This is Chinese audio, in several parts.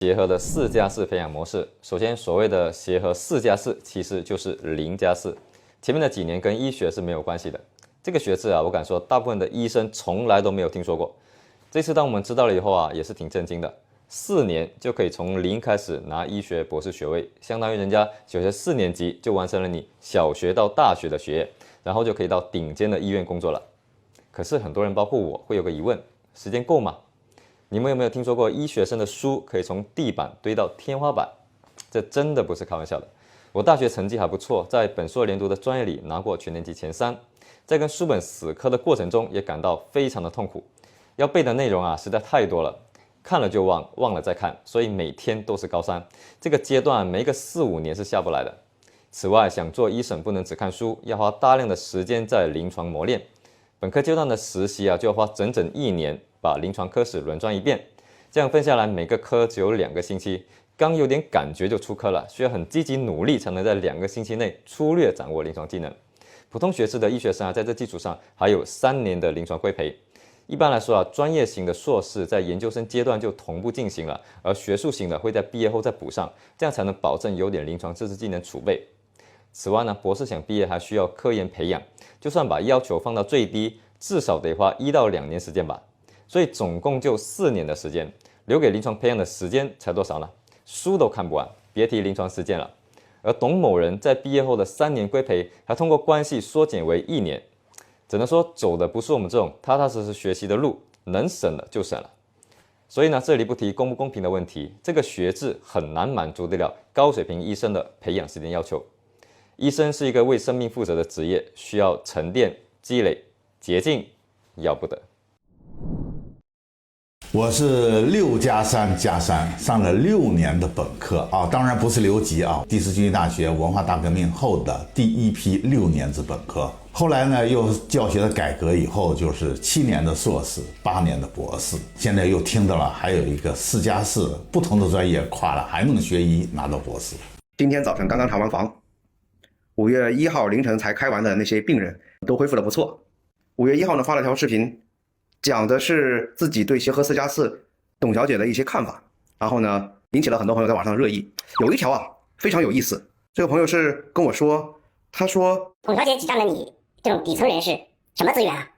协和的4+4培养模式，首先所谓的协和4+4，其实就是0+4。前面的几年跟医学是没有关系的。这个学制啊，我敢说大部分的医生从来都没有听说过。这次当我们知道了以后啊，也是挺震惊的。4年就可以从零开始拿医学博士学位，相当于人家小学4年级就完成了你小学到大学的学业，然后就可以到顶尖的医院工作了。可是很多人包括我会有个疑问，时间够吗？你们有没有听说过医学生的书可以从地板堆到天花板？这真的不是开玩笑的。我大学成绩还不错，在本硕连读的专业里拿过全年级前3，在跟书本死磕的过程中也感到非常的痛苦。要背的内容啊实在太多了，看了就忘，忘了再看，所以每天都是高3。这个阶段没个4、5年是下不来的。此外，想做医生不能只看书，要花大量的时间在临床磨练。本科阶段的实习啊，就要花整整1年把临床科室轮转一遍，这样分下来每个科只有2个星期，刚有点感觉就出科了，需要很积极努力才能在2个星期内粗略掌握临床技能。普通学士的医学生啊，在这基础上还有3年的临床规培。一般来说啊，专业型的硕士在研究生阶段就同步进行了，而学术型的会在毕业后再补上，这样才能保证有点临床知识技能储备。此外呢，博士想毕业还需要科研培养，就算把要求放到最低，至少得花1到2年时间吧。所以总共就4年的时间，留给临床培养的时间才多少呢？书都看不完，别提临床实践了。而董某人在毕业后的3年规培，还通过关系缩减为1年，只能说走的不是我们这种踏踏实实学习的路，能省了就省了。所以呢，这里不提公不公平的问题，这个学制很难满足得了高水平医生的培养时间要求。医生是一个为生命负责的职业，需要沉淀、积累、捷径，要不得。我是6+3+3，上了6年的本科啊，当然不是留级啊。第四军医大学文化大革命后的第一批6年制本科，后来呢又教学的改革以后，就是7年的硕士，8年的博士。现在又听到了还有一个4+4，不同的专业跨了还能学医拿到博士。今天早晨刚刚查完房，5月1号凌晨才开完的那些病人都恢复得不错。5月1号呢发了条视频，讲的是自己对协和4+4董小姐的一些看法，然后呢引起了很多朋友在网上热议。有一条啊非常有意思，这个朋友是跟我说，他说董小姐只占了你这种底层人士什么资源啊？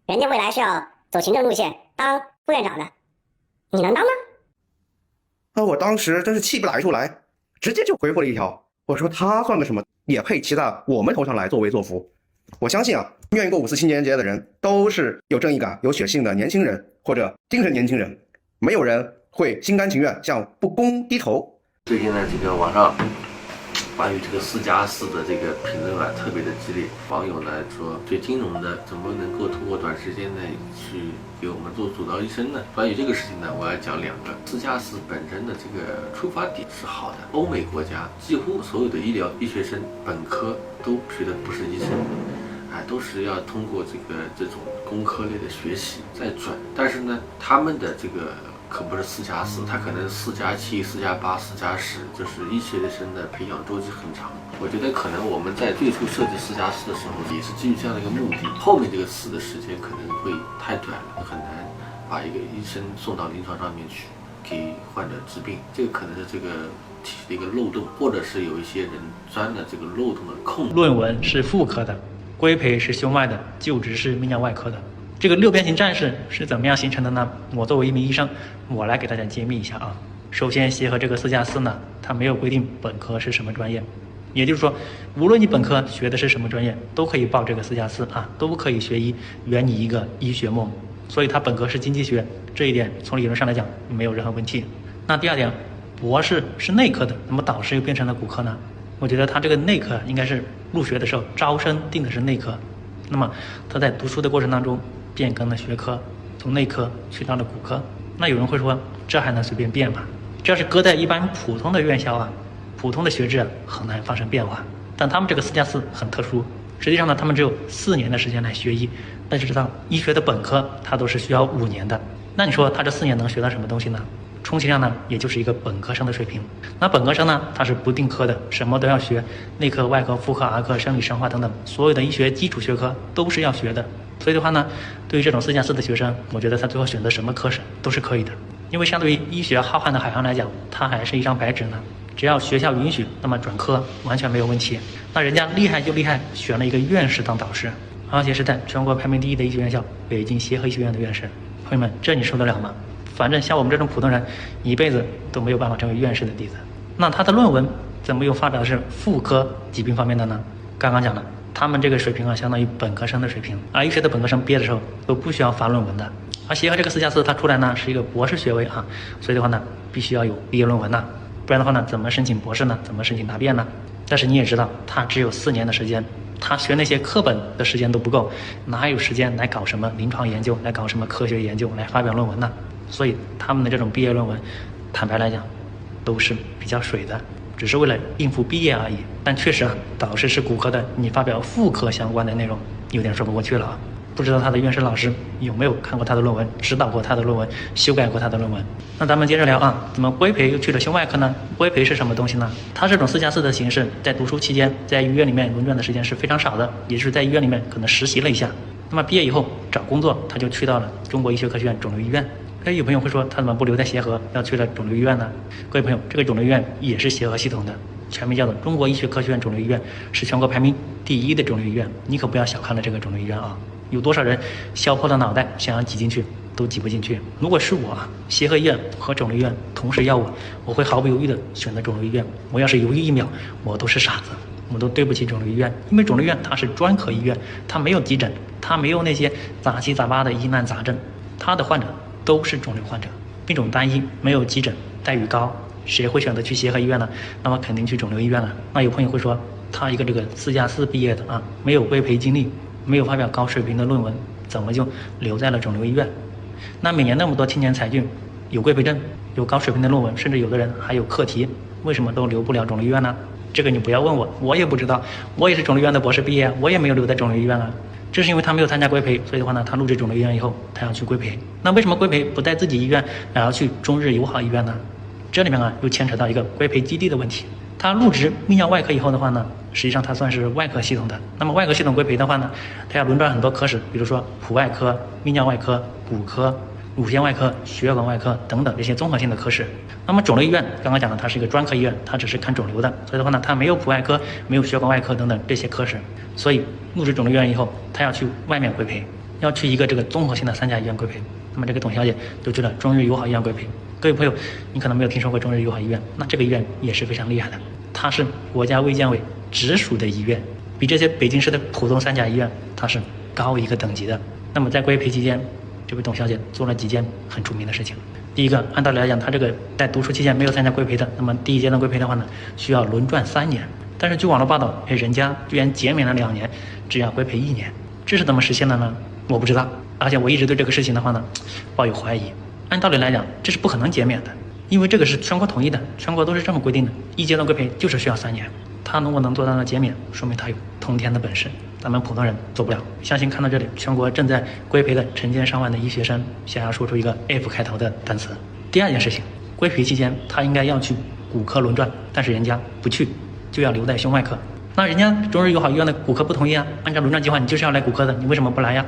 人家未来是要走行政路线当副院长的，你能当吗？我当时真是气不打一处来，直接就回复了一条，我说他算个什么，也配骑在我们头上来作威作福。我相信啊，愿意过5·4青年节的人都是有正义感、有血性的年轻人或者精神年轻人，没有人会心甘情愿向不公低头。最近呢，这个网上关于这个4+4的这个评论啊，特别的激烈。网友呢说，对金融的怎么能够通过短时间内去给我们做主刀医生呢？关于这个事情呢，我要讲2个。4+4本身的这个出发点是好的，欧美国家几乎所有的医学生本科都学的不是医生。都是要通过这种工科类的学习再转，但是呢，他们的这个可不是4+4，它可能是4+7、4+8、4+10，就是医学生的培养周期很长。我觉得可能我们在最初设计4+4的时候，也是基于这样的一个目的，后面这个4的时间可能会太短了，很难把一个医生送到临床上面去给患者治病，这个可能是这个体系的一个漏洞，或者是有一些人钻了这个漏洞的空。论文是妇科的，规培是修脉的，就职是泌尿外科的。这个6边形战士是怎么样形成的呢？我作为一名医生，我来给大家揭秘一下啊。首先，协和这个4+4呢，它没有规定本科是什么专业，也就是说，无论你本科学的是什么专业，都可以报这个4+4啊，都可以学医，圆你一个医学梦。所以它本科是经济学，这一点从理论上来讲没有任何问题。那第2点，博士是内科的，那么导师又变成了骨科呢？我觉得他这个内科应该是入学的时候招生定的是内科，那么他在读书的过程当中变更了学科，从内科去到了骨科。那有人会说，这还能随便变吗？这要是搁在一般普通的院校啊，普通的学制啊，很难发生变化。但他们这个4+4很特殊，实际上呢，他们只有4年的时间来学医。大家知道，医学的本科它都是需要5年的，那你说他这4年能学到什么东西呢？充其量呢，也就是一个本科生的水平。那本科生呢，他是不定科的，什么都要学，内科、外科、妇科、儿科、生理、生化等等，所有的医学基础学科都是要学的。所以的话呢，对于这种4+4的学生，我觉得他最后选择什么科室都是可以的。因为相对于医学浩瀚的海洋来讲，它还是一张白纸呢。只要学校允许，那么转科完全没有问题。那人家厉害就厉害，选了一个院士当导师，而且是在全国排名第1的医学院校北京协和医学院的院士。朋友们，这你受得了吗？反正像我们这种普通人，一辈子都没有办法成为院士的弟子。那他的论文怎么又发表的是妇科疾病方面的呢？刚刚讲了，他们这个水平啊，相当于本科生的水平，而医学的本科生毕业的时候都不需要发论文的。而协和这个4+4，它出来呢是一个博士学位啊，所以的话呢，必须要有毕业论文呐，不然的话呢，怎么申请博士呢？怎么申请答辩呢？但是你也知道，他只有4年的时间，他学那些课本的时间都不够，哪有时间来搞什么临床研究，来搞什么科学研究，来发表论文呢？所以他们的这种毕业论文，坦白来讲，都是比较水的，只是为了应付毕业而已。但确实啊，导师是骨科的，你发表妇科相关的内容，有点说不过去了啊。不知道他的院士老师有没有看过他的论文，指导过他的论文，修改过他的论文。那咱们接着聊啊，怎么规培又去了胸外科呢？规培是什么东西呢？它这种4+4的形式，在读书期间在医院里面轮转的时间是非常少的，也就是在医院里面可能实习了一下。那么毕业以后找工作，他就去到了中国医学科学院肿瘤医院。有朋友会说，他怎么不留在协和，要去了肿瘤医院呢？各位朋友，这个肿瘤医院也是协和系统的，全名叫做中国医学科学院肿瘤医院，是全国排名第1的肿瘤医院。你可不要小看了这个肿瘤医院啊！有多少人削破了脑袋想要挤进去都挤不进去。如果是我啊，协和医院和肿瘤医院同时要我会毫不犹豫的选择肿瘤医院。我要是犹豫1秒，我都是傻子，我都对不起肿瘤医院。因为肿瘤医院它是专科医院，它没有急诊，它没有那些杂七杂八的疑难杂症，它的患者都是肿瘤患者，病种单一，没有急诊，待遇高，谁会选择去协和医院呢？那么肯定去肿瘤医院了。那有朋友会说，他一个这个4+4毕业的啊，没有规培经历，没有发表高水平的论文，怎么就留在了肿瘤医院？那每年那么多青年才俊，有规培证，有高水平的论文，甚至有的人还有课题，为什么都留不了肿瘤医院呢？这个你不要问我，我也不知道。我也是肿瘤医院的博士毕业，我也没有留在肿瘤医院啊。这是因为他没有参加规培，所以的话呢，他入职肿瘤医院以后，他要去规培。那为什么规培不在自己医院，然后去中日友好医院呢？这里面啊，又牵扯到一个规培基地的问题。他入职泌尿外科以后的话呢，实际上他算是外科系统的。那么外科系统规培的话呢，他要轮转很多科室，比如说普外科、泌尿外科、骨科、乳腺外科、血管外科等等这些综合性的科室。那么肿瘤医院刚刚讲了，它是一个专科医院，它只是看肿瘤的，所以的话呢，它没有普外科，没有血管外科等等这些科室。所以入职肿瘤医院以后，他要去外面规培，要去一个这个综合性的3甲医院规培。那么这个董小姐就去了中日友好医院规培。各位朋友，你可能没有听说过中日友好医院，那这个医院也是非常厉害的，它是国家卫健委直属的医院，比这些北京市的普通3甲医院它是高一个等级的。那么在规培期间，这位董小姐做了几件很出名的事情。第一个，按道理来讲，她这个在读书期间没有参加规培的，那么第1阶段规培的话呢，需要轮转3年。但是据网络报道，人家居然减免了2年，只要规培1年，这是怎么实现的呢？我不知道，而且我一直对这个事情的话呢，抱有怀疑。按道理来讲，这是不可能减免的，因为这个是全国统一的，全国都是这么规定的。1阶段规培就是需要3年，他如果能做到那减免，说明他有通天的本事，咱们普通人做不了。相信看到这里，全国正在规培的成千上万的医学生想要说出一个 F 开头的单词。第2件事情，规培期间他应该要去骨科轮转，但是人家不去，就要留在胸外科。那人家中日友好医院的骨科不同意啊，按照轮转计划你就是要来骨科的，你为什么不来呀？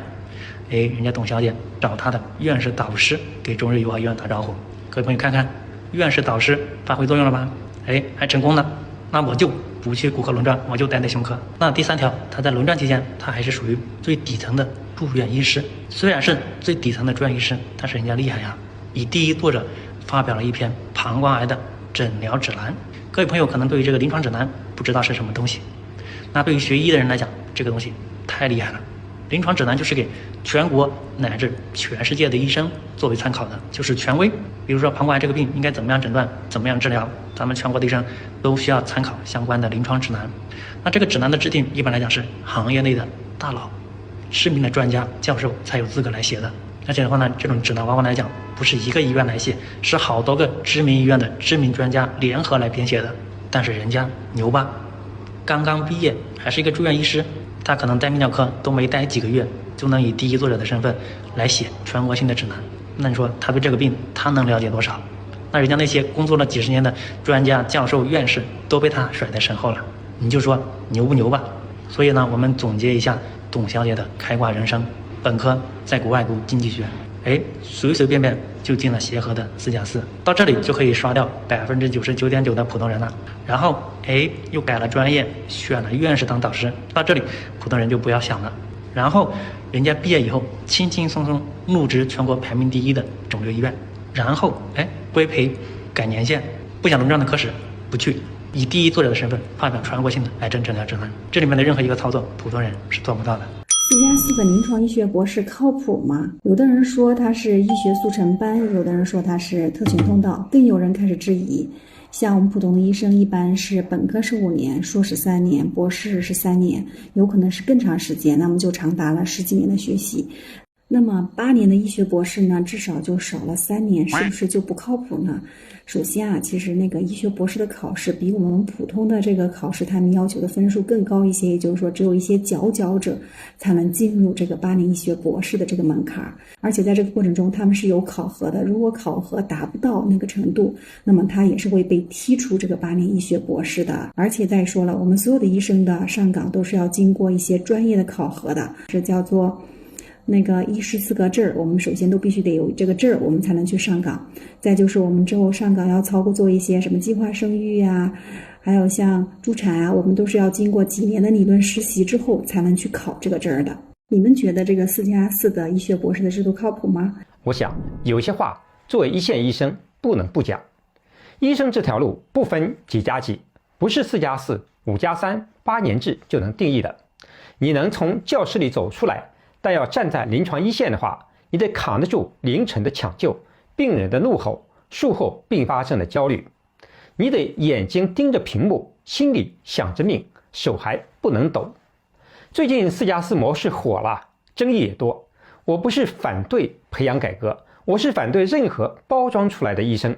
人家董小姐找她的院士导师给中日友好医院打招呼。各位朋友看看，院士导师发挥作用了吧？还成功呢。那我就不去骨科轮转，我就待在胸科。那第3条，他在轮转期间，他还是属于最底层的住院医师。虽然是最底层的住院医师，但是人家厉害呀，以第一作者发表了一篇膀胱癌的诊疗指南。各位朋友可能对于这个临床指南不知道是什么东西，那对于学医的人来讲，这个东西太厉害了。临床指南就是给全国乃至全世界的医生作为参考的，就是权威。比如说膀胱癌这个病应该怎么样诊断，怎么样治疗，咱们全国的医生都需要参考相关的临床指南。那这个指南的制定一般来讲是行业内的大佬、知名的专家、教授才有资格来写的。而且的话呢，这种指南往往来讲不是一个医院来写，是好多个知名医院的知名专家联合来编写的。但是人家牛吧，刚刚毕业还是一个住院医师，他可能在泌尿科都没待几个月，就能以第一作者的身份来写全国性的指南。那你说他对这个病他能了解多少？那人家那些工作了几十年的专家、教授、院士都被他甩在身后了，你就说牛不牛吧？所以呢，我们总结一下董小姐的开挂人生：本科在国外读经济学，随随便便就进了协和的4+4，到这里就可以刷掉99.9%的普通人了。然后又改了专业，选了院士当导师，到这里普通人就不要想了。然后人家毕业以后轻轻松松入职全国排名第1的肿瘤医院，然后规培改年限，不讲论证的科室不去，以第一作者的身份发表传播性的癌症诊疗指南。这里面的任何一个操作，普通人是做不到的。4+4的临床医学博士靠谱吗？有的人说他是医学速成班，有的人说他是特权通道，更有人开始质疑。像我们普通的医生一般是本科是5年，硕士3年，博士是3年，有可能是更长时间，那么就长达了10几年的学习。那么8年的医学博士呢，至少就少了3年，是不是就不靠谱呢？首先啊，其实那个医学博士的考试比我们普通的这个考试他们要求的分数更高一些，也就是说只有一些佼佼者才能进入这个8年医学博士的这个门槛，而且在这个过程中他们是有考核的，如果考核达不到那个程度，那么他也是会被踢出这个8年医学博士的。而且再说了，我们所有的医生的上岗都是要经过一些专业的考核的，这叫做那个医师资格证，我们首先都必须得有这个证，我们才能去上岗。再就是我们之后上岗要做一些什么计划生育啊，还有像助产啊，我们都是要经过几年的理论实习之后才能去考这个证的。你们觉得这个4+4的医学博士的制度靠谱吗？我想有些话作为一线医生不能不讲。医生这条路不分几加几，不是4+4、5+3、8年制就能定义的。你能从教室里走出来，但要站在临床一线的话，你得扛得住凌晨的抢救、病人的怒吼、术后并发症的焦虑。你得眼睛盯着屏幕，心里想着命，手还不能抖。最近4+4模式火了，争议也多。我不是反对培养改革，我是反对任何包装出来的医生。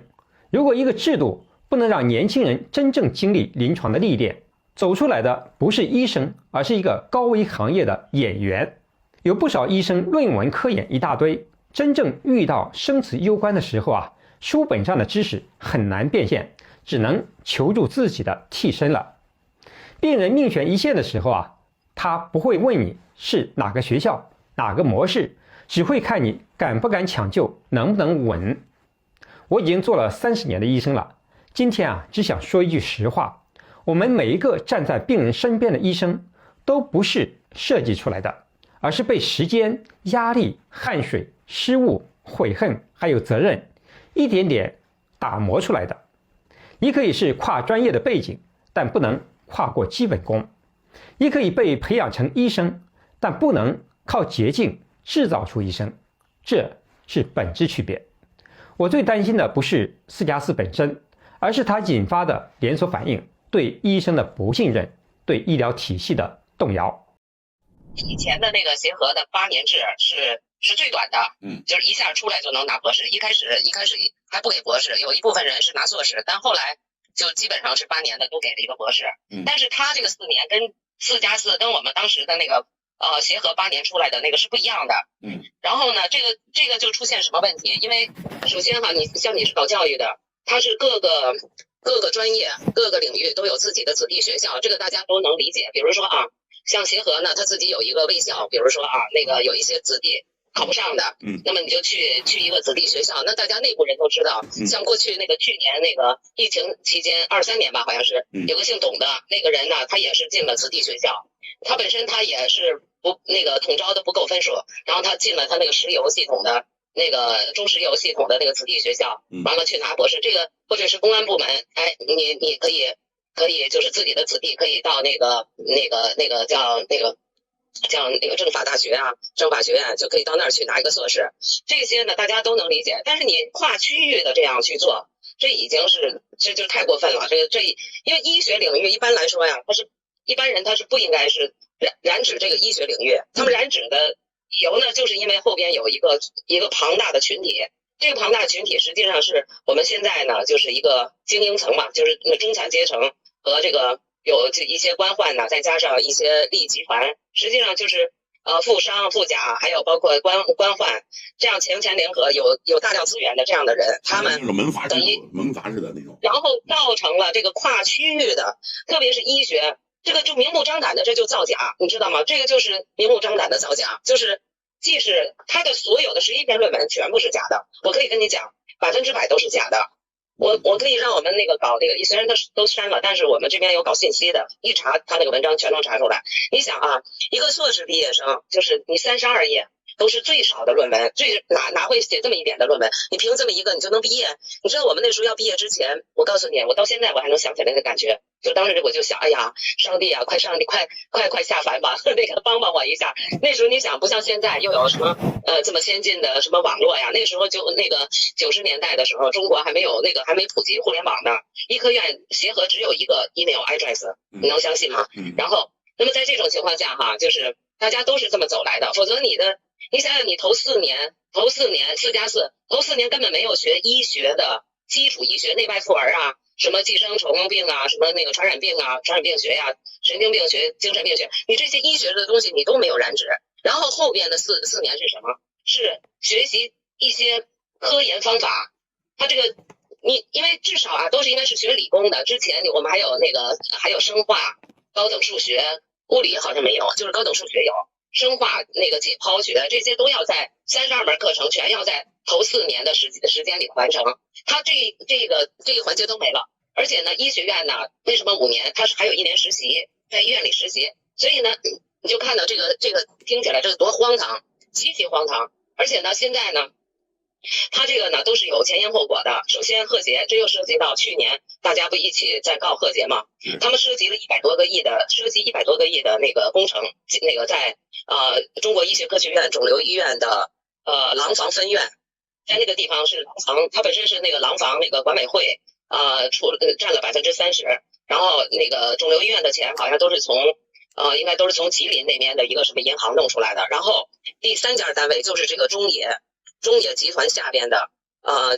如果一个制度不能让年轻人真正经历临床的历练，走出来的不是医生，而是一个高危行业的演员。有不少医生论文科研一大堆，真正遇到生死攸关的时候啊，书本上的知识很难变现，只能求助自己的替身了。病人命悬一线的时候啊，他不会问你是哪个学校、哪个模式，只会看你敢不敢抢救，能不能稳。我已经做了30年的医生了，今天啊，只想说一句实话，我们每一个站在病人身边的医生都不是设计出来的，而是被时间、压力、汗水、失误、悔恨还有责任一点点打磨出来的。你可以是跨专业的背景，但不能跨过基本功。你可以被培养成医生，但不能靠捷径制造出医生，这是本质区别。我最担心的不是4+4本身，而是它引发的连锁反应，对医生的不信任，对医疗体系的动摇。以前的那个协和的8年制是最短的，就是一下出来就能拿博士。一开始还不给博士，有一部分人是拿硕士，但后来就基本上是8年的都给了一个博士。但是他这个4年跟4+4跟我们当时的那个协和8年出来的那个是不一样的。然后呢，这个就出现什么问题？因为首先哈，你是搞教育的，它是各个专业、各个领域都有自己的子弟学校，这个大家都能理解。比如说啊，像协和呢，他自己有一个卫校，比如说啊，那个有一些子弟考不上的，那么你就去一个子弟学校。那大家内部人都知道，像过去那个去年那个疫情期间23年吧，好像是有个姓董的那个人呢，他也是进了子弟学校，他本身他也是不那个统招的不够分数，然后他进了他那个石油系统的那个中石油系统的那个子弟学校，完了去拿博士。这个或者是公安部门，你可以就是自己的子弟可以到那个叫那个政法大学啊，政法学院就可以到那儿去拿一个硕士。这些呢大家都能理解，但是你跨区域的这样去做，这已经是这就太过分了。因为医学领域一般来说呀，一般人他是不应该是染指这个医学领域，他们染指的理由呢，就是因为后边有一个庞大的群体。这个庞大群体实际上是我们现在呢就是一个精英层嘛，就是中产阶层和这个有一些官宦呢，再加上一些利益集团，实际上就是富商富甲，还有包括官宦，这样强联合有大量资源的这样的人，他们等于门阀式的那种，然后造成了这个跨区域的，特别是医学，这个就明目张胆的这就造假，你知道吗？这个就是明目张胆的造假，就是既是他的所有的11篇论文全部是假的，我可以跟你讲100%都是假的。我可以让我们那个搞那个，虽然他都删了，但是我们这边有搞信息的，一查他那个文章全能查出来。你想啊，一个硕士毕业生，就是你32页都是最少的论文，哪会写这么一点的论文？你凭这么一个你就能毕业？你知道我们那时候要毕业之前，我告诉你，我到现在我还能想起来那个感觉。就当时我就想，哎呀，上帝啊，快下凡吧，那个帮我一下。那时候你想，不像现在又有什么这么先进的什么网络呀，那时候就那个90年代的时候，中国还没普及互联网呢，医科院协和只有一个 email address， 你能相信吗？然后，那么在这种情况下哈，就是大家都是这么走来的，否则你想想，你头4年4+4，头4年根本没有学医学的基础医学内外妇儿啊。什么寄生虫病啊，什么那个传染病啊，传染病学呀、神经病学、精神病学，你这些医学的东西你都没有染指。然后后边的四年是什么？是学习一些科研方法。它这个你因为至少啊都是应该是学理工的，之前我们还有生化、高等数学、物理好像没有，就是高等数学有，生化那个解剖学这些都要在32门课程全要在头4年的时间里完成。他这个环节都没了，而且呢，医学院呢，为什么5年？他是还有1年实习，在医院里实习，所以呢，你就看到这个听起来这个多荒唐，极其荒唐。而且呢，现在呢，他这个呢都是有前因后果的。首先，贺捷，这又涉及到去年大家不一起在告贺捷吗？他们涉及100多个亿的那个工程，那个在中国医学科学院肿瘤医院的廊坊分院。在那个地方是廊坊，它本身是那个廊坊那个管委会占了30%，然后那个肿瘤医院的钱好像都是应该都是从吉林那边的一个什么银行弄出来的。然后第3家单位就是这个中野集团下边的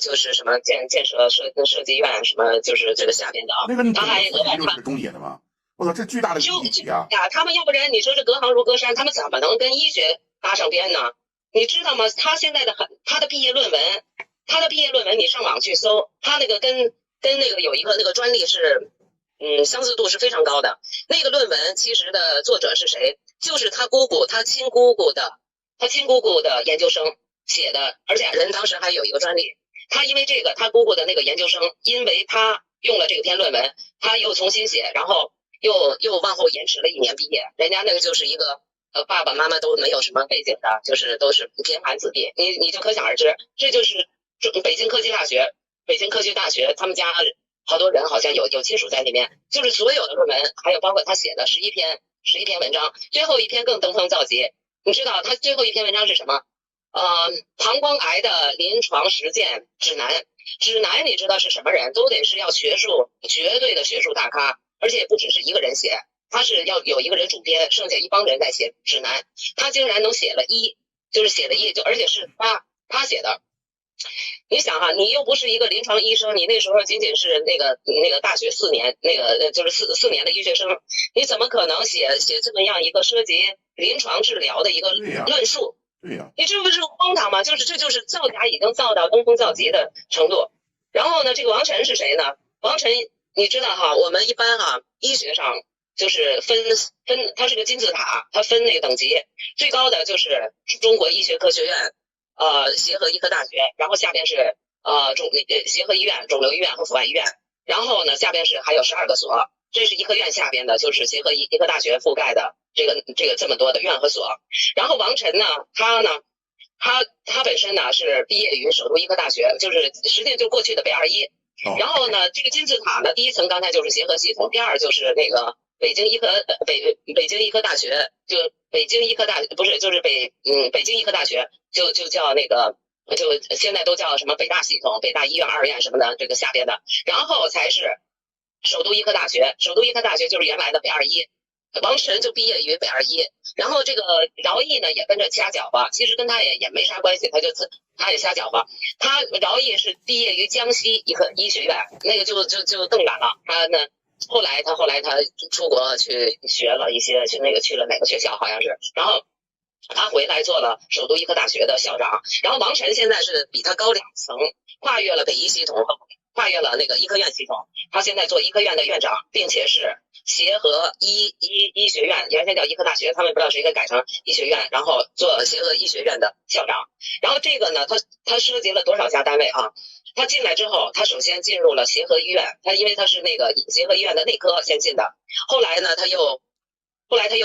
就是什么建设设计院什么，就是这个下边的啊。那个他还额外就是中野的吗？我操，这巨大的体系啊！他们要不然你说这隔行如隔山，他们怎么能跟医学搭上边呢？你知道吗？他现在他的毕业论文，你上网去搜，他那个跟那个有一个那个专利是，相似度是非常高的。那个论文其实的作者是谁？就是他亲姑姑的研究生写的，而且人当时还有一个专利。他因为这个，他姑姑的那个研究生，因为他用了这篇论文，他又重新写，然后又往后延迟了1年毕业。人家那个就是一个。爸爸妈妈都没有什么背景的，就是都是贫寒子弟，你就可想而知，这就是北京科学大学，他们家好多人好像有亲属在里面，就是所有的论文，还有包括他写的11篇文章，最后一篇更登峰造极。你知道他最后一篇文章是什么？膀胱癌的临床实践指南，你知道是什么人？都得是要绝对的学术大咖，而且不只是一个人写。他是要有一个人主编，剩下一帮人在写指南。他竟然能写了而且是他写的。你想哈，你又不是一个临床医生，你那时候仅仅是那个大学4年，那个就是四年的医学生，你怎么可能写这么样一个涉及临床治疗的一个论述？对呀，你这不是荒唐吗？这就是造假已经造到登峰造极的程度。然后呢，这个王晨是谁呢？王晨，你知道哈，我们一般哈医学上。就是分，它是个金字塔，它分那个等级，最高的就是中国医学科学院，协和医科大学，然后下边是协和医院、肿瘤医院和阜外医院，然后呢下边是还有12个所，这是医科院下边的，就是协和医科大学覆盖的这个这么多的院和所。然后王晨呢，他本身呢是毕业于首都医科大学，就是实际上就过去的北二医。然后呢，这个金字塔呢，第一层刚才就是协和系统，第二就是那个。北京医科大学，就北京医科大不是就是北京医科大学就叫那个就现在都叫什么北大系统、北大医院、2院什么的，这个下边的，然后才是首都医科大学。首都医科大学就是原来的北二医，王晨就毕业于北二医，然后这个饶毅呢也跟着瞎搅和，其实跟他也没啥关系，他也瞎搅和。他饶毅是毕业于江西医学院，那个就更远了，他呢。后来他出国去学了一些，去了哪个学校好像是，然后他回来做了首都医科大学的校长。然后王晨现在是比他高2层，跨越了北医系统跨越了那个医科院系统，他现在做医科院的院长，并且是协和医学院，原先叫医科大学，他们不知道谁给改成医学院，然后做协和医学院的校长。然后这个呢，他涉及了多少家单位啊？他进来之后，他首先进入了协和医院，他因为他是那个协和医院的内科先进的，后来呢，他又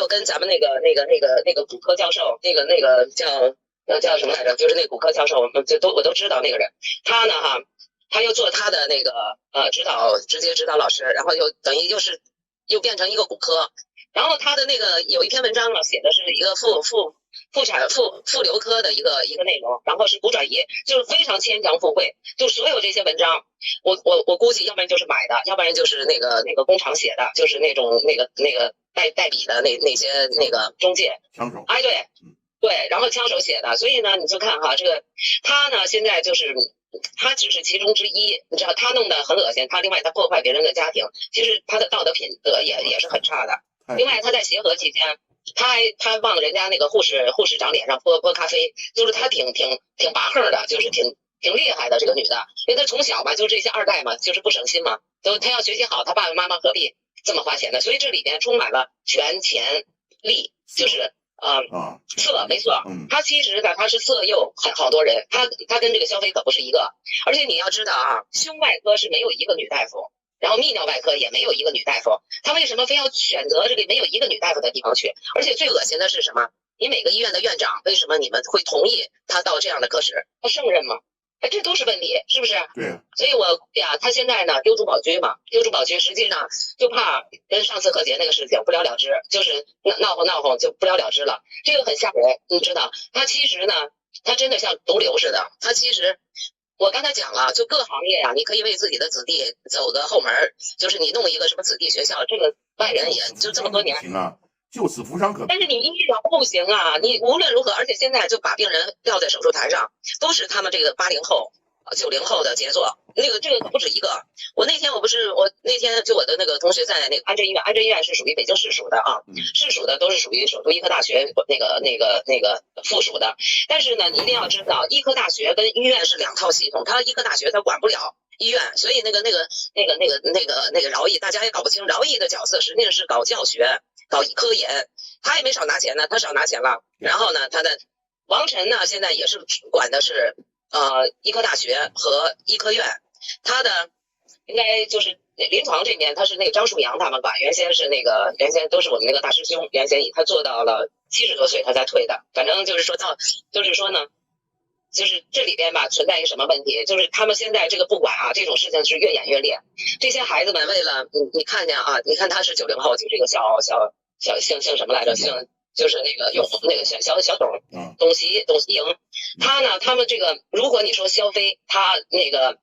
跟咱们那个骨科教授，那个叫什么来着？就是那骨科教授，我都知道那个人。他呢他又做他的那个直接指导老师，然后又等于又变成一个骨科。然后他的那个有一篇文章呢，写的是一个妇瘤科的一个内容，然后是骨转移，就是非常牵强附会。就所有这些文章，我估计要不然就是买的，要不然就是那个工厂写的，就是那种那个代笔的那些那个中介枪手。哎，对，然后枪手写的。所以呢，你就看哈，这个他呢现在就是他只是其中之一，你知道他弄得很恶心，他另外他破坏别人的家庭，其实他的道德品德也是很差的。另外他在协和期间，他往人家那个护士长脸上泼咖啡，就是他挺拔横的，就是挺厉害的这个女的，因为她从小吧就是这些二代嘛，就是不省心嘛，她要学习好，她爸爸妈妈何必这么花钱呢？所以这里边充满了权钱利，就是色，没错，他其实呢他是色诱好多人，他跟这个肖飞可不是一个，而且你要知道啊，胸外科是没有一个女大夫。然后泌尿外科也没有一个女大夫，他为什么非要选择这个没有一个女大夫的地方去？而且最恶心的是什么？你每个医院的院长，为什么你们会同意他到这样的科室？他胜任吗？哎，这都是问题，是不是？对。所以我呀，他现在呢丢珠宝局嘛，丢珠宝局实际上就怕跟上次贺杰那个事情不了了之，就是闹哄就不了了之了，这个很吓人，你知道？他其实呢，他真的像毒瘤似的，他其实。我刚才讲了，就各行业啊，你可以为自己的子弟走个后门，就是你弄一个什么子弟学校，这个外人也就这么多年。行啊，救死扶伤可。但是你医疗不行啊，你无论如何，而且现在就把病人吊在手术台上，都是他们这个80后、90后的杰作。这个可不止一个。我那天就我的那个同学在那个安贞医院，安贞医院是属于北京市属的啊，市属的都是属于首都医科大学那个附属的。但是呢，你一定要知道，医科大学跟医院是两套系统，他医科大学他管不了医院，所以那个饶毅大家也搞不清，饶毅的角色实际上是搞教学、搞科研，他也没少拿钱呢，他少拿钱了。然后呢，他的王晨呢现在也是管的是医科大学和医科院，他的应该就是临床这边他是那个张树阳他们管，原先都是我们那个大师兄，原先他做到了70多岁他才退的。反正就是说呢，就是这里边吧存在一个什么问题，就是他们现在这个不管啊，这种事情是越演越烈。这些孩子们为了你看见啊，你看他是90后，就这个小姓什么来着，姓就是那个小董习莹，他们这个，如果你说肖飞他那个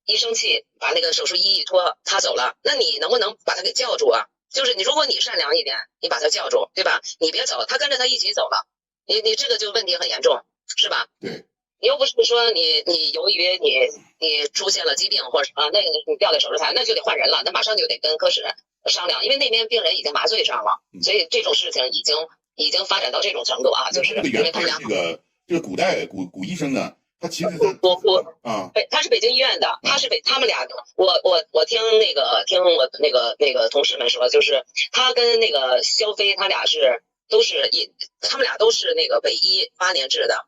一生气把那个手术衣一脱，他走了，那你能不能把他给叫住啊？就是如果你善良一点，你把他叫住，对吧？你别走，他跟着他一起走了，你这个就问题很严重，是吧？对。你又不是说你由于你出现了疾病或者那个你吊在手术台，那就得换人了，那马上就得跟科室商量，因为那边病人已经麻醉上了，所以这种事情已经发展到这种程度啊，就是因为他们俩这个古医生呢，他其实他是北京医院的，他们俩，我听我那个同事们说，就是他跟那个肖飞他们俩都是那个北医8年制的。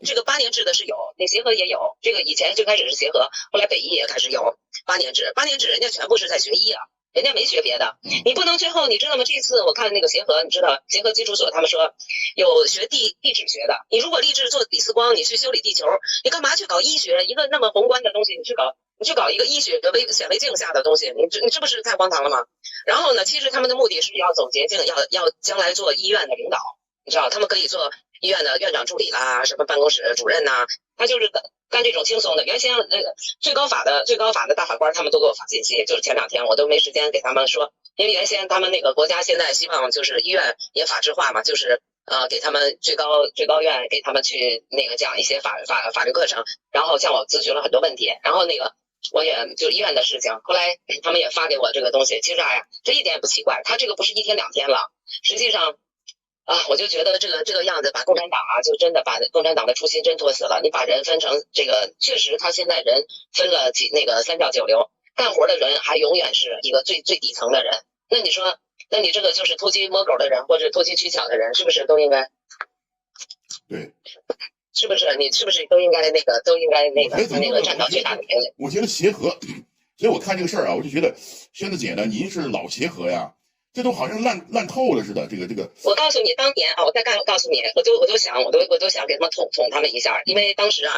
这个8年制的是有，那协和也有，这个以前最开始是协和，后来北医也开始有8年制。8年制人家全部是在学医啊，人家没学别的。你不能最后你知道吗？这次我看那个协和，你知道协和基础所他们说有学地质学的，你如果立志做李四光，你去修理地球，你干嘛去搞医学？一个那么宏观的东西，你去搞一个医学显微镜下的东西，你这不是太荒唐了吗？然后呢，其实他们的目的是要走捷径，要将来做医院的领导，你知道他们可以做医院的院长助理啦，什么办公室主任呐，他就是干这种轻松的。原先那个最高法的大法官他们都给我发信息，就是前2天我都没时间给他们说，因为原先他们那个国家现在希望就是医院也法制化嘛，就是给他们最高院给他们去那个讲一些法律课程，然后向我咨询了很多问题，然后那个我也就医院的事情，后来他们也发给我这个东西。其实这一点也不奇怪，他这个不是1天2天了，实际上我就觉得这个样子把共产党就真的把共产党的初心真拖死了。你把人分成这个，确实他现在人分了那个三教九流，干活的人还永远是一个最底层的人。那你说，那你这个就是偷鸡摸狗的人或者投机取巧的人，是不是都应该？对，是不是？你是不是都应该那个占到最大的便宜？我觉得协和，所以我看这个事儿我就觉得，轩子姐呢，您是老协和呀。这都好像烂透了似的，这个。我告诉你，当年我再告诉你，我都想给他们捅他们一下，因为当时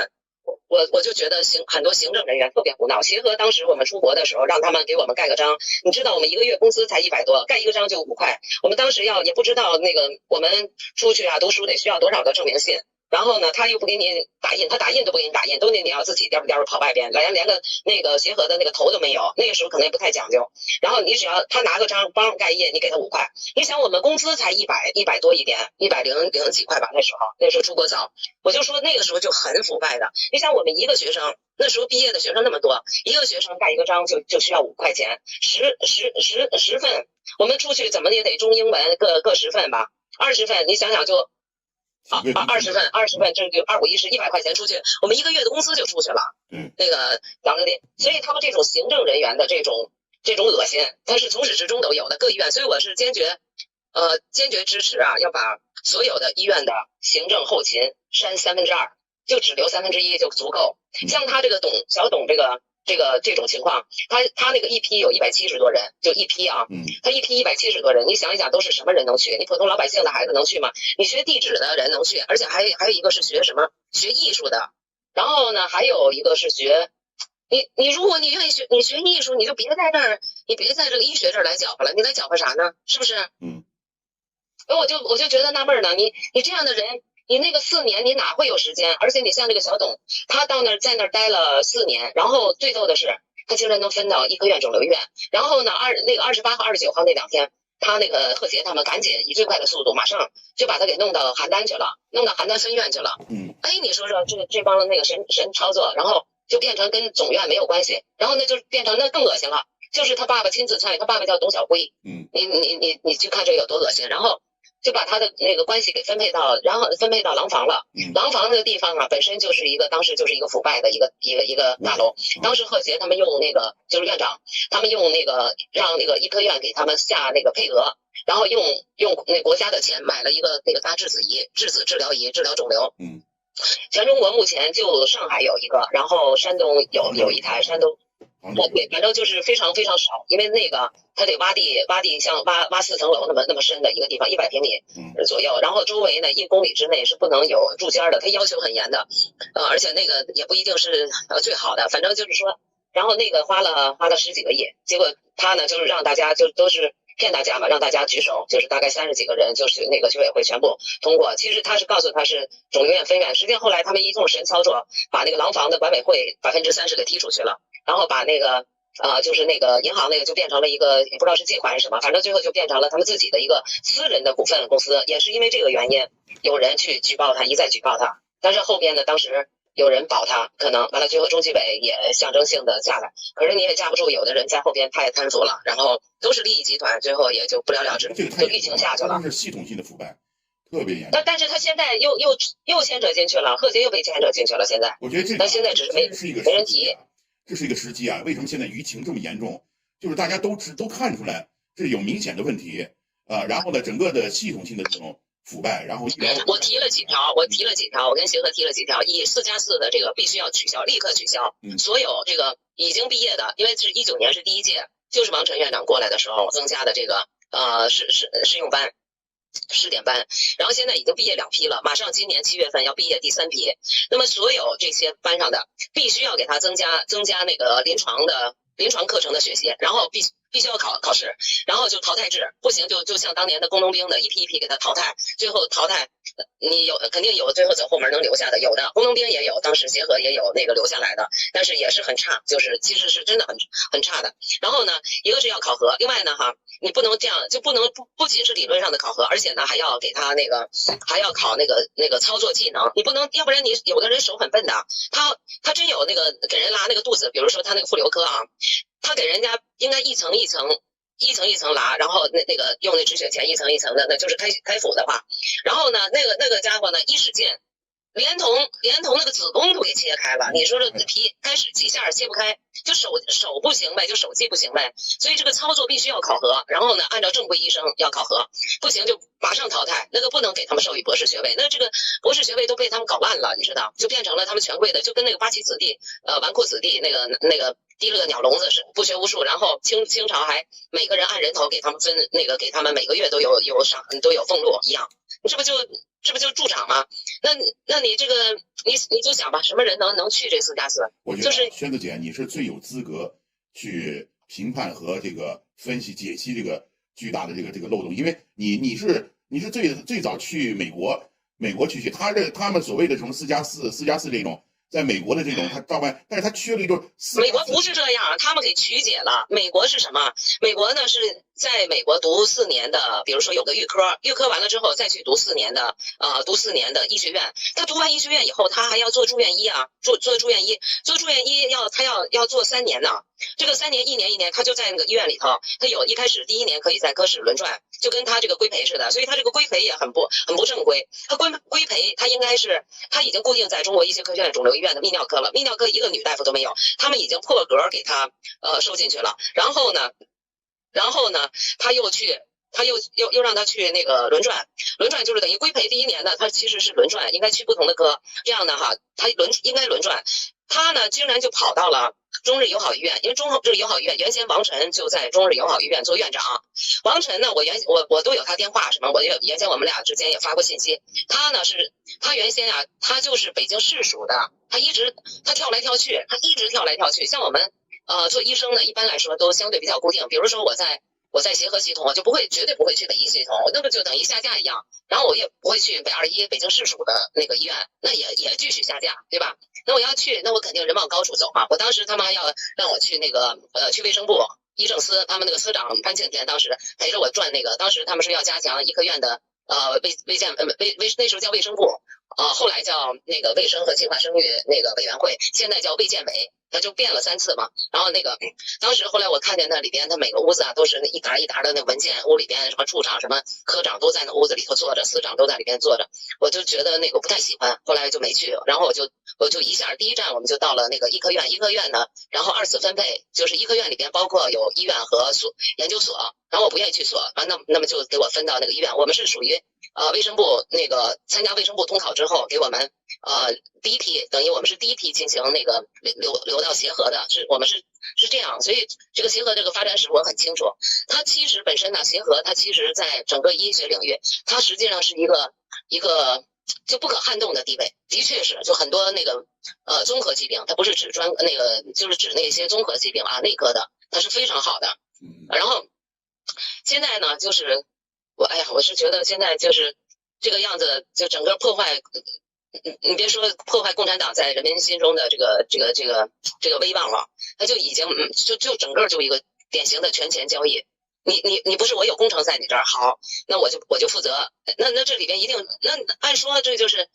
我就觉得很多行政人员特别胡闹。协和当时我们出国的时候，让他们给我们盖个章，你知道我们一个月工资才100多，盖一个章就5块。我们当时也不知道那个我们出去读书得需要多少个证明信。然后呢，他又不给你打印，他打印都不给你打印，都你要自己颠跑外边，连个那个协和的那个头都没有。那个时候可能也不太讲究。然后你只要他拿个章帮盖印，你给他5块。你想我们工资才100多一点，100几块吧，那时候出国早，我就说那个时候就很腐败的。你想我们一个学生，那时候毕业的学生那么多，一个学生盖一个章就需要5块钱，10份，我们出去怎么也得中英文各10份吧，20份，你想想就。20份，这就2、5、10， 100块钱出去，我们一个月的工资就出去了。那个讲个点，所以他们这种行政人员的这种恶心，它是从始至终都有的，各医院。所以我是坚决支持要把所有的医院的行政后勤删2/3，就只留1/3就足够。像他这个小董这种情况，他那个一批有170多人，就一批他一批170多人，你想一想都是什么人能去？你普通老百姓的孩子能去吗？你学地质的人能去，而且还有一个是学什么？学艺术的，然后呢还有一个是学你如果你愿意学艺术，你就别在这个医学这儿来搅和了，你来搅和啥呢？是不是？我就觉得纳闷呢，你这样的人。你那个4年，你哪会有时间？而且你像这个小董，他在那儿待了4年，然后最逗的是，他竟然能分到医科院、肿瘤医院。然后呢，28号、29号那2天，他那个贺杰他们赶紧以最快的速度，马上就把他给弄到邯郸去了，弄到邯郸分院去了。你说说这帮那个神操作，然后就变成跟总院没有关系，然后那就变成那更恶心了，就是他爸爸亲自参与，他爸爸叫董小辉。你去看这个有多恶心，然后。就把他的那个关系给分配到廊坊了。廊坊那个地方本身就是当时就是一个腐败的一个大楼。当时贺杰他们用那个就是院长，他们用那个让那个医科院给他们下那个配额，然后用那国家的钱买了一个那个大质子治疗仪治疗肿瘤。全中国目前就上海有一个，然后山东有一台，山东。对，反正就是非常非常少，因为那个他得挖地，像挖4层楼那么深的一个地方，100平米左右，然后周围呢1公里之内是不能有住间的，他要求很严的，而且那个也不一定是最好的，反正就是说，然后那个花了10几个亿，结果他呢就是让大家就都是骗大家嘛，让大家举手，就是大概30几个人，就是那个居委会全部通过。其实他是告诉他是肿瘤院分院，实际上后来他们一通神操作，把那个廊坊的管委会30%给踢出去了。然后把那个就是那个银行那个就变成了一个也不知道是借款还是什么，反正最后就变成了他们自己的一个私人的股份公司。也是因为这个原因，有人去举报他，一再举报他，但是后边呢，当时有人保他，可能完了最后中纪委也象征性的下来，可是你也架不住有的人在后边太贪腐了，然后都是利益集团，最后也就不了了之，就疫情下去了。是系统性的腐败，特别严重。但是他现在又牵扯进去了，贺杰又被牵扯进去了。现在我觉得这个，但现在只是没人提。这是一个时机为什么现在舆情这么严重？就是大家都看出来这有明显的问题然后呢，整个的系统性的这种腐败，然后我提了几条，我跟协和提了几条，4+4的这个必须要取消，立刻取消。所有这个已经毕业的，因为是19年是第1届，就是王晨院长过来的时候增加的这个试用班。试点班，然后现在已经毕业2批了，马上今年7月份要毕业第3批。那么所有这些班上的必须要给他增加那个临床课程的学习，然后必须要考试，然后就淘汰制，不行就像当年的工农兵的一批一批给他淘汰，最后淘汰你肯定有最后走后门能留下的，有的工农兵也有，当时协和也有那个留下来的，但是也是很差，就是其实是真的很差的。然后呢，一个是要考核，另外呢你不能这样，就不能不仅是理论上的考核，而且呢还要给他还要考那个操作技能，你不能，要不然你有的人手很笨的，他真有那个给人拉那个肚子，比如说他那个妇瘤科他给人家应该一层一层一层一层拉，然后那个用那止血钳一层一层的，那就是开腹的话，然后呢那个家伙呢一使劲，连同那个子宫都给切开了。你说这皮开始几下切不开，就手不行呗，就手技不行呗。所以这个操作必须要考核，然后呢按照正规医生要考核，不行就马上淘汰，那个不能给他们授予博士学位。那这个博士学位都被他们搞烂了，你知道，就变成了他们权贵的，就跟那个八旗子弟纨绔子弟那个提了个鸟笼子是不学无术，然后清朝还每个人按人头给他们分那个给他们每个月都有俸禄一样，这不就助长吗？那你这个你就想吧，什么人能去这4+4？我觉得宣子姐你是最有资格去评判和这个分析解析这个巨大的这个漏洞，因为你是最早去美国去学，他们所谓的什么4+4这种。在美国的这种，他照办，但是他缺了一种。美国不是这样，他们给曲解了。美国是什么？美国呢是在美国读4年的，比如说有个预科，预科完了之后再去读4年的医学院。他读完医学院以后，他还要做住院医啊，做住院医他要做3年呢。这个3年1年，他就在那个医院里头，他有一开始第1年可以在科室轮转，就跟他这个规培似的，所以他这个规培也很不正规。他规培他应该是他已经固定在中国医学科学院肿瘤医院的泌尿科了，泌尿科一个女大夫都没有，他们已经破格给他收进去了。然后呢，他又让他去那个轮转就是等于规培第1年的，他其实是轮转，应该去不同的科，这样的哈，他应该轮转。他呢竟然就跑到了中日友好医院，因为中日友好医院原先王晨就在中日友好医院做院长。王晨呢，我都有他电话什么，原先我们俩之间也发过信息。他原先啊，他就是北京市属的，他跳来跳去，他一直跳来跳去。像我们做医生呢，一般来说都相对比较固定。比如说我在协和系统，我就绝对不会去北医系统，那个就等于下架一样。然后我也不会去北21北京市属的那个医院，那也继续下架，对吧？那我要去，那我肯定人往高处走嘛。我当时他们还要让我去那个去卫生部医政司，他们那个司长潘庆田当时陪着我转那个，当时他们说要加强医科院的那时候叫卫生部，后来叫那个卫生和计划生育那个委员会，现在叫卫健委。他就变了3次嘛，然后那个当时后来我看见那里边，他每个屋子啊都是一沓一沓的那文件，屋里边什么处长什么科长都在那屋子里头坐着，司长都在里边坐着，我就觉得那个不太喜欢，后来就没去。然后我就一下第一站我们就到了那个医科院，医科院呢，然后2次分配，就是医科院里边包括有医院和研究所，然后我不愿意去所啊，那么就给我分到那个医院，我们是属于卫生部那个参加卫生部通考之后给我们第一批，等于我们是第一批进行那个留到协和的，我们是这样。所以这个协和这个发展史我很清楚。它其实本身呢，协和它其实在整个医学领域，它实际上是一个就不可撼动的地位。的确是，就很多那个综合疾病，它不是指就是指那些综合疾病啊，内科的，它是非常好的。然后现在呢，就是我是觉得现在就是这个样子，就整个破坏。你别说破坏共产党在人民心中的这个威望了，他就已经就整个就一个典型的权钱交易。你不是我有工程在你这儿，好，那我就负责。那这里边一定，那按说这就是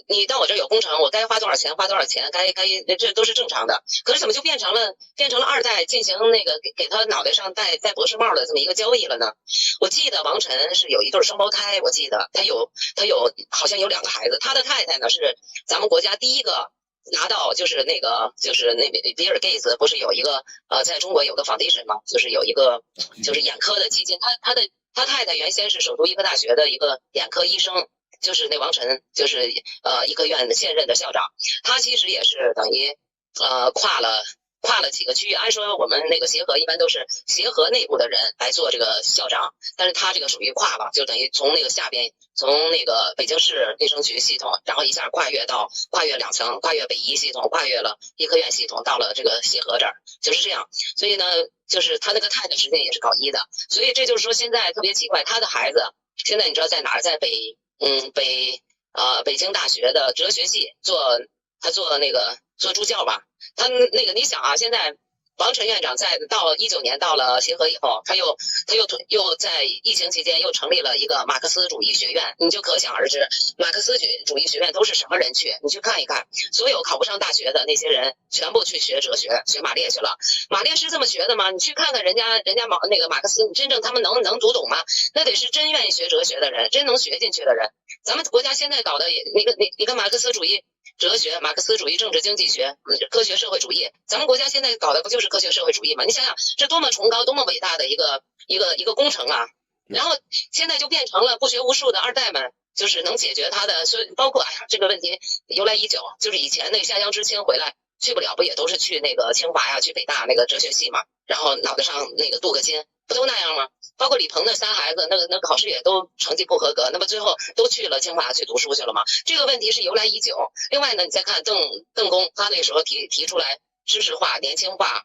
你到我这儿有工程，我该花多少钱，该这都是正常的。可是怎么就变成了2代进行那个给他脑袋上戴博士帽的这么一个交易了呢？我记得王晨是有一对双胞胎，我记得他有好像有2个孩子，他的太太呢是咱们国家第一个拿到就是那比尔盖茨不是有一个在中国有个 foundation 嘛，就是有一个就是眼科的基金，他太太原先是首都医科大学的一个眼科医生。就是那王晨，就是医科院的现任的校长，他其实也是等于跨了几个区域。按说我们那个协和一般都是协和内部的人来做这个校长，但是他这个属于跨了，就等于从那个下边，从那个北京市卫生局系统，然后一下跨越2层，跨越北医系统，跨越了医科院系统，到了这个协和这儿，就是这样。所以呢，就是他那个太太实际也是搞医的，所以这就是说现在特别奇怪，他的孩子现在你知道在哪儿？在北京大学的哲学系做助教吧。他那个你想啊，现在王晨院长到19年到了协和以后，他又在疫情期间又成立了一个马克思主义学院，你就可想而知，马克思主义学院都是什么人去？你去看一看，所有考不上大学的那些人，全部去学哲学，学马列去了。马列是这么学的吗？你去看看人家马克思，你真正他们能读懂吗？那得是真愿意学哲学的人，真能学进去的人。咱们国家现在搞的你跟马克思主义哲学、马克思主义政治经济学、科学社会主义，咱们国家现在搞的不就是科学社会主义吗？你想想，这多么崇高、多么伟大的一个工程啊！然后现在就变成了不学无术的二代们，就是能解决他的，所以包括这个问题由来已久，就是以前那个夏江知青回来去不了，不也都是去那个清华呀、去北大那个哲学系嘛，然后脑袋上那个镀个金，不都那样吗？包括李鹏的仨孩子，那个考试也都成绩不合格，那么最后都去了清华去读书去了吗？这个问题是由来已久。另外呢，你再看邓公，他那时候提出来知识化、年轻化、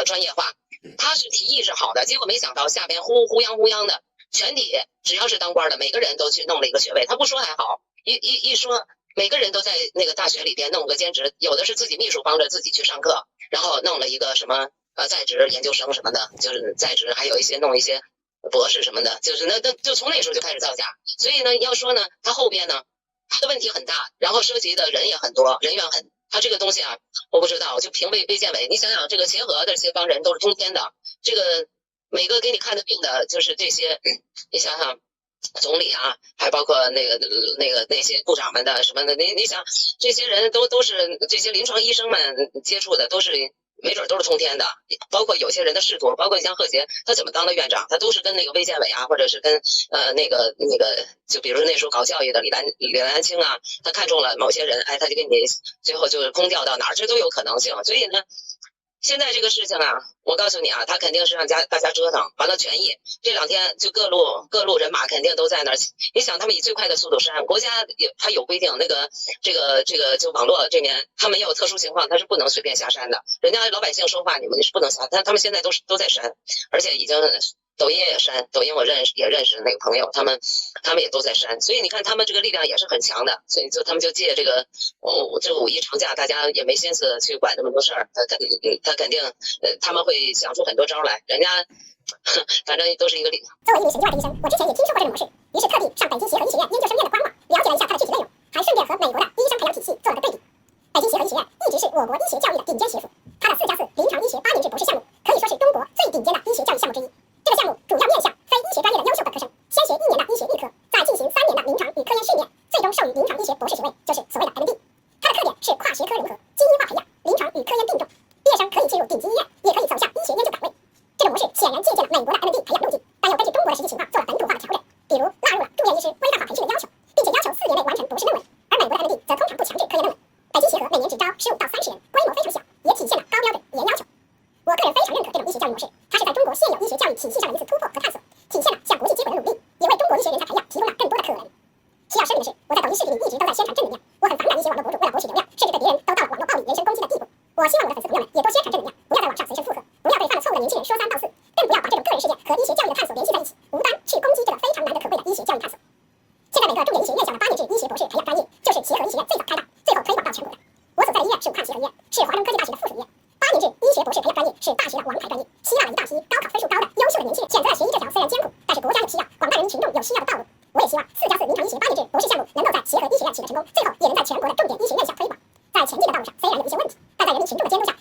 专业化，他是提议是好的，结果没想到下边呼泱的全体只要是当官的，每个人都去弄了一个学位。他不说还好，一说每个人都在那个大学里边弄个兼职，有的是自己秘书帮着自己去上课，然后弄了一个什么在职研究生什么的，就是在职，还有一些弄一些博士什么的，就是那就从那时候就开始造假。所以呢，要说呢，他后边呢，他的问题很大，然后涉及的人也很多，人员他这个东西啊，我不知道，就评卫健委，你想想这个协和的这些帮人都是通天的，这个每个给你看的病的，就是这些，你想想。总理啊，还包括那些部长们的什么的，你想这些人都是这些临床医生们接触的，都是没准都是通天的，包括有些人的仕途，包括像贺杰，他怎么当的院长，他都是跟那个卫健委啊，或者是跟那个，就比如那时候搞教育的李兰清啊，他看中了某些人，他就给你最后就空调到哪儿，这都有可能性。所以呢，现在这个事情啊，我告诉你啊，他肯定是让大家折腾，完了权益这2天就各路人马肯定都在那儿。你想，他们以最快的速度删，国家他有规定，这个就网络这边，他们也有特殊情况，他是不能随便下删的。人家老百姓说话，你们是不能下，他们现在都在删，而且已经抖音也删，抖音我认识那个朋友，他们也都在删，所以你看他们这个力量也是很强的，所以他们就借这个这个5一长假，大家也没心思去管这么多事儿，他肯定他们会想出很多招来，人家反正都是一个力量。作为一名神经外科医生，我之前也听说过这种模式，于是特地上北京协和医学院研究生院的官网了解了一下它的具体内容，还顺便和美国的医生培养体系做了个对比。北京协和医学院一直是我国医学教育的顶尖学府，它的4+4临床医学8年制博士项目可以说是中国最顶尖的医学教育项目之一。这个项目主要面向非医学专业的优秀本科生，先学1年的医学预科，再进行3年的临床与科研训练，最终授予临床医学博士学位，就是所谓的 MD。它的特点是跨学科融合、精英化培养，临床与科研并重，毕业生可以进入顶级医院，也可以走向医学研究岗位。这个模式显然借鉴了美国的 MD 培养路径，但又根据中国的实际情况做了本土化的调整，比如纳入了住院医师规范化培训的要求，并且要求4年内完成博士论文，而美国的 MD 则通常不强制科研论文。北京协和每年只招15到30人，规模非常小，也体现了高标准严要求。我个人非常认可这种医学教育模式，它是在中国现有医学教育体系上的一次突破和探索，体现了向国际接轨的努力，也为中国医学人才培养提供了更多的可能。需要声明的是，我在抖音视频里一直都在宣传正能量，我很反感一些网络博主为了博取流量，甚至对别人都到了网络暴力、人身攻击的地步。我希望我的粉丝朋友们也多宣传正能量，不要在网上随声附和，不要被犯了错误的年轻人说3道4，更不要把这种个人事件和医学教育的探索联系在一起，无端去攻击这个非常难得可贵的医学教育探索。现在每个重点医学院校的8年制医学博士培养专业，就是协和医学院最早开办，最后推广到全国的。我所在的医院是武汉协和医院，是华中科技大学的附属医院。8年制医学博士培养专业是大学的王牌专业，吸纳了一大批高考分数高的优秀的年轻人，选择了学医这条虽然艰苦，但是国家有需要，广大人民群众有需要的道路。我也希望4+4临床医学8年制博士项目能够在协和医学院取得成功，最后也能在全国的重点医学院校推广。在前进的道路上，虽然有一些问题，但在人民群众的监督下，